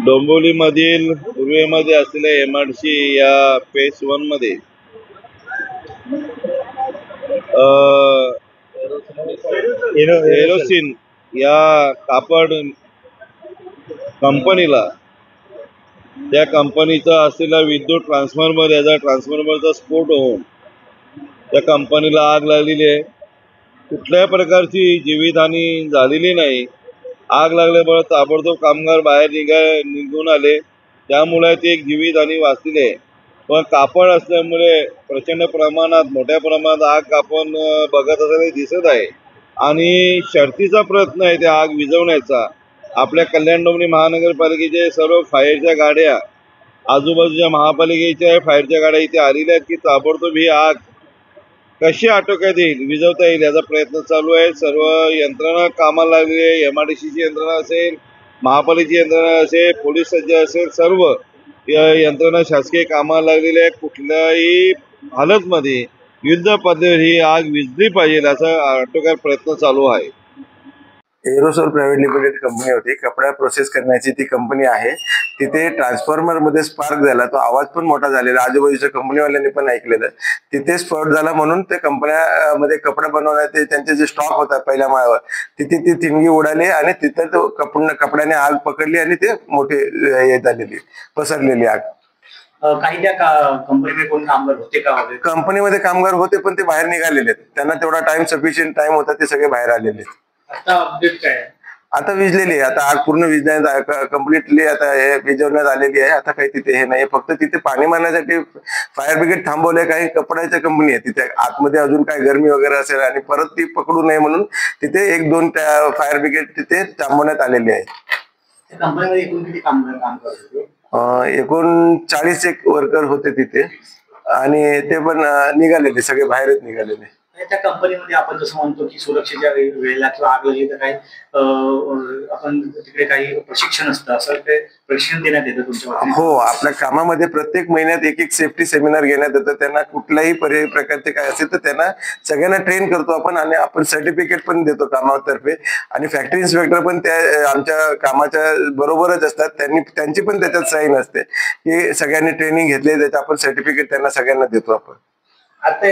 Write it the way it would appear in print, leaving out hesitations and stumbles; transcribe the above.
डोंबिवलीमधील पूर्वेमध्ये असलेल्या MIDC या phase 1 मध्ये एरोसिन या कापड कंपनीला त्या कंपनीचा असलेला विद्युत ट्रान्सफॉर्मरचा स्फोट होऊन त्या कंपनीला आग लागलेली आहे। कुठल्याही प्रकारची जीवितहानी झालेली नाही। आग लागल्यामुळे ताबडतोब कामगार बाहेर निघून आले, त्यामुळे ती एक जीवितहानी वाचली आहे। पण कापड असल्यामुळे प्रचंड प्रमाणात मोठ्या प्रमाणात आग आपण बघत असलेली दिसत आहे आणि शर्थीचा प्रयत्न आहे त्या आग विझवण्याचा। आपल्या कल्याण डोंबिवली महानगरपालिकेचे सर्व फायरच्या गाड्या, आजूबाजूच्या महापालिकेच्या फायरच्या गाड्या इथे आलेल्या आहेत की ताबडतोब ही आग कशी आटोक्यात येईल, विझवता येईल याचा प्रयत्न चालू आहे। सर्व यंत्रणा कामाला लागली आहे। MIDCची यंत्रणा असेल, महापालिकेची यंत्रणा असेल, पोलीस सज्ज असेल, सर्व यंत्रणा शासकीय कामाला लागलेली आहे। कुठल्याही हालतमध्ये युद्ध पद्धतीवर ही आग विझली पाहिजे असा आटोक्यात प्रयत्न चालू आहे। एरोसोल प्रायव्हेट लिमिटेड कंपनी होती, कपडा प्रोसेस करण्याची ती कंपनी आहे। तिथे ट्रान्सफॉर्मर मध्ये स्पार्क झाला, तो आवाज पण मोठा झालेला, आजूबाजूच्या कंपनीवाल्यांनी पण ऐकलेलं। तिथे स्फोट झाला म्हणून त्या कंपन्यामध्ये कपडा बनवण्याचे त्यांचे जे स्टॉक होता पहिल्या माळावर, तिथे ती ठिणगी उडाली आणि तिथे तो कपड्याने आग पकडली आणि ते मोठे झालेली पसरलेली आग। काही त्या कंपनीमध्ये कोण कामगार होते का? कंपनीमध्ये कामगार होते पण ते बाहेर निघालेले, त्यांना तेवढा टाइम सफिशियंट टाइम होता, ते सगळे बाहेर आलेले। आता अपडेट काय? आता विझलेली, आता आग पूर्ण विझण्यात कम्प्लिटली आता हे विझवण्यात आलेली आहे। आता काही तिथे हे नाही, फक्त तिथे पाणी मारण्यासाठी फायर ब्रिगेड थांबवले। काही कपड्याच्या कंपनी आहे तिथे आतमध्ये, अजून काय गरमी वगैरे असेल आणि परत ती पकडू नये म्हणून तिथे 1-2 फायर ब्रिगेड तिथे थांबवण्यात आलेली आहे। कंपनीमध्ये एकूण किती कामगार काम करत होते? एकूण 40 एक वर्कर होते तिथे आणि ते पण निघालेले, सगळे बाहेरच निघालेले। त्या कंपनीमध्ये आपण जसं म्हणतो की सुरक्षेच्या वेळेला किंवा आग लागली तर काही आपण तिकडे काही प्रशिक्षण असतं, असं ते प्रशिक्षण देण्यात येतं तुमच्या? हो, आपल्या कामामध्ये प्रत्येक महिन्यात एक सेफ्टी सेमिनार घेण्यात येतं। त्यांना कुठल्याही प्रकारचे काय असेल तर त्यांना सगळ्यांना ट्रेन करतो आपण आणि आपण सर्टिफिकेट पण देतो कामातर्फे। आणि फॅक्टरी इन्स्पेक्टर पण त्या आमच्या कामाच्या बरोबरच असतात, त्यांची पण त्याच्यात साईन असते की सगळ्यांनी ट्रेनिंग घेतली, त्याचं आपण सर्टिफिकेट त्यांना सगळ्यांना देतो आपण। आता